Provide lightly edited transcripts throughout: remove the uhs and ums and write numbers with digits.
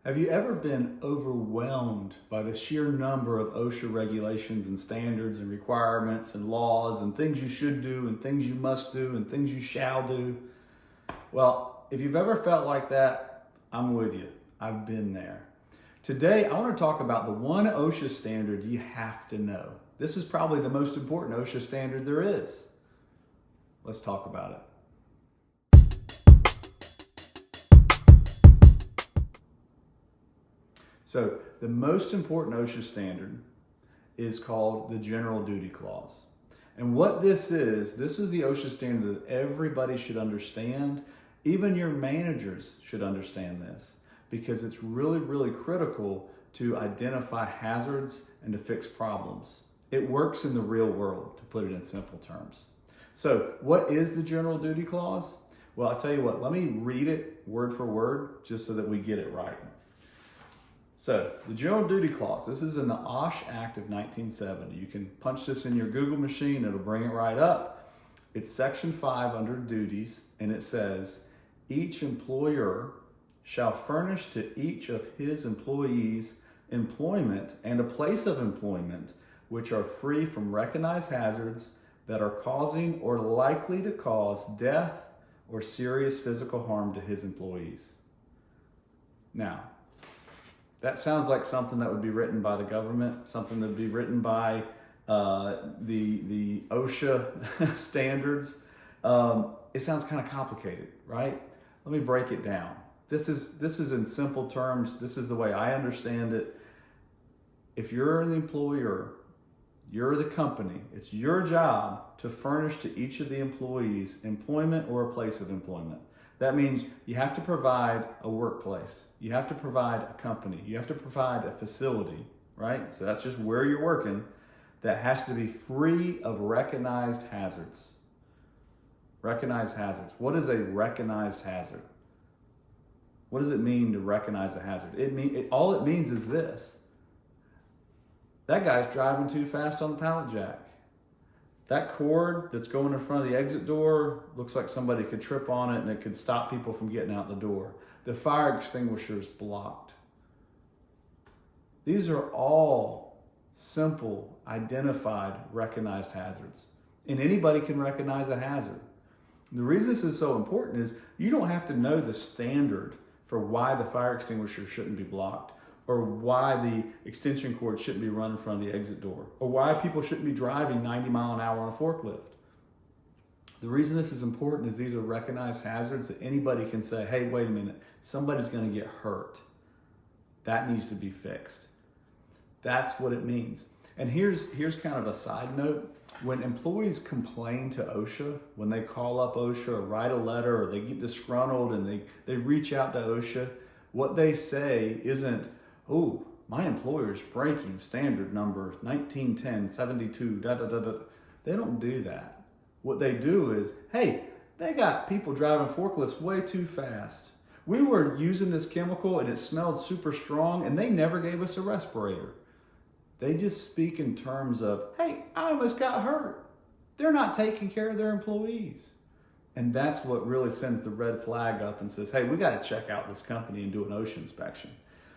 Have you ever been overwhelmed by the sheer number of OSHA regulations and standards and requirements and laws and things you should do and things you must do and things you shall do? Well, if you've ever felt like that, I'm with you. I've been there. Today, I want to talk about the one OSHA standard you have to know. This is probably the most important OSHA standard there is. Let's talk about it. So the most important OSHA standard is called the General Duty Clause. And what this is the OSHA standard that everybody should understand. Even your managers should understand this because it's really, really critical to identify hazards and to fix problems. It works in the real world, to put it in simple terms. So what is the General Duty Clause? Well, I'll tell you what, let me read it word for word just so that we get it right. So, the General Duty Clause, this is in the OSHA Act of 1970. You can punch this in your Google machine, it'll bring it right up. It's Section 5 under duties, and it says, each employer shall furnish to each of his employees employment and a place of employment which are free from recognized hazards that are causing or likely to cause death or serious physical harm to his employees. Now, that sounds like something that would be written by the government, something that would be written by the OSHA standards. It sounds kind of complicated, right? Let me break it down. This is in simple terms. This is the way I understand it. If you're an employer, you're the company, it's your job to furnish to each of the employees employment or a place of employment. That means you have to provide a workplace. You have to provide a company. You have to provide a facility, right? So that's just where you're working. That has to be free of recognized hazards. Recognized hazards. What is a recognized hazard? What does it mean to recognize a hazard? All it means is this. That guy's driving too fast on the pallet jack. That cord that's going in front of the exit door looks like somebody could trip on it and it could stop people from getting out the door. The fire extinguisher is blocked. These are all simple, identified, recognized hazards. And anybody can recognize a hazard. The reason this is so important is you don't have to know the standard for why the fire extinguisher shouldn't be blocked, or why the extension cord shouldn't be run in front of the exit door, or why people shouldn't be driving 90 miles an hour on a forklift. The reason this is important is these are recognized hazards that anybody can say, hey, wait a minute, somebody's gonna get hurt. That needs to be fixed. That's what it means. And here's kind of a side note. When employees complain to OSHA, when they call up OSHA or write a letter or they get disgruntled and they reach out to OSHA, what they say isn't, oh, my employer's breaking standard number 1910-72, da da da da. They don't do that. What they do is, hey, they got people driving forklifts way too fast. We were using this chemical and it smelled super strong and they never gave us a respirator. They just speak in terms of, hey, I almost got hurt. They're not taking care of their employees. And that's what really sends the red flag up and says, hey, we got to check out this company and do an OSHA inspection.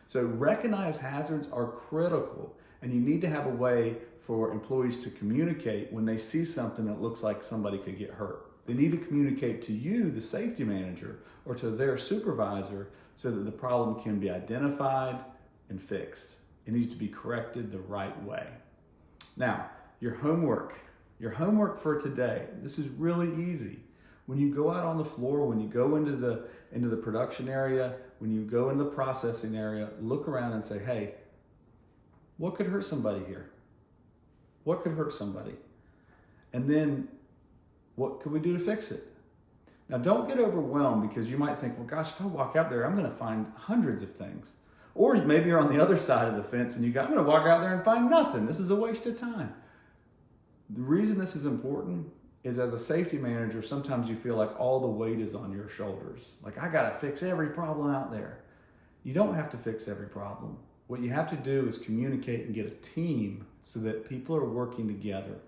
So recognized hazards are critical, and you need to have a way for employees to communicate when they see something that looks like somebody could get hurt. They need to communicate to you, the safety manager, or to their supervisor so that the problem can be identified and fixed. It needs to be corrected the right way. Now, your homework for today, this is really easy. When you go out on the floor, when you go into the production area, when you go in the processing area, look around and say, hey, what could hurt somebody here? What could hurt somebody? And then what could we do to fix it? Now, don't get overwhelmed because you might think, well, gosh, if I walk out there, I'm going to find hundreds of things. Or maybe you're on the other side of the fence and I'm going to walk out there and find nothing. This is a waste of time. The reason this is important is as a safety manager, sometimes you feel like all the weight is on your shoulders. Like, I got to fix every problem out there. You don't have to fix every problem. What you have to do is communicate and get a team so that people are working together.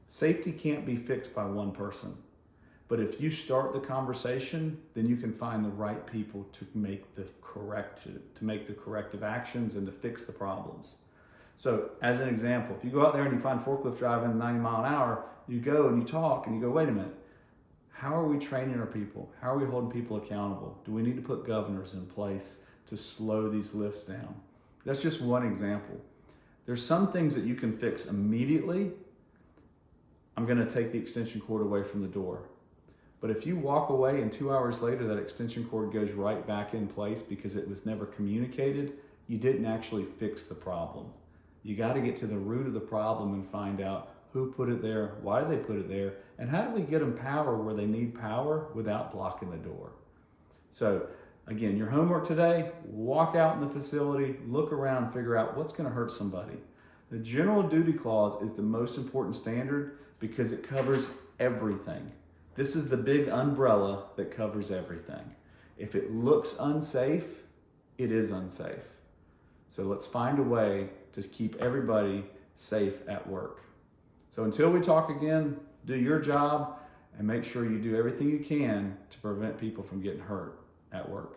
Safety can't be fixed by one person, But if you start the conversation, then you can find the right people to make the corrective actions and to fix the problems. So as an example, if you go out there and you find forklift driving 90 mile an hour, you go and you talk and you go, wait a minute, how are we training our people? How are we holding people accountable? Do we need to put governors in place to slow these lifts down? That's just one example. There's some things that you can fix immediately. I'm going to take the extension cord away from the door. But if you walk away and 2 hours later that extension cord goes right back in place because it was never communicated, you didn't actually fix the problem. You got to get to the root of the problem and find out who put it there, why did they put it there, and how do we get them power where they need power without blocking the door. So again, your homework today, walk out in the facility, look around, figure out what's going to hurt somebody. The general duty clause is the most important standard because it covers everything. This is the big umbrella that covers everything. If it looks unsafe, it is unsafe. So let's find a way to keep everybody safe at work. So until we talk again, do your job and make sure you do everything you can to prevent people from getting hurt at work.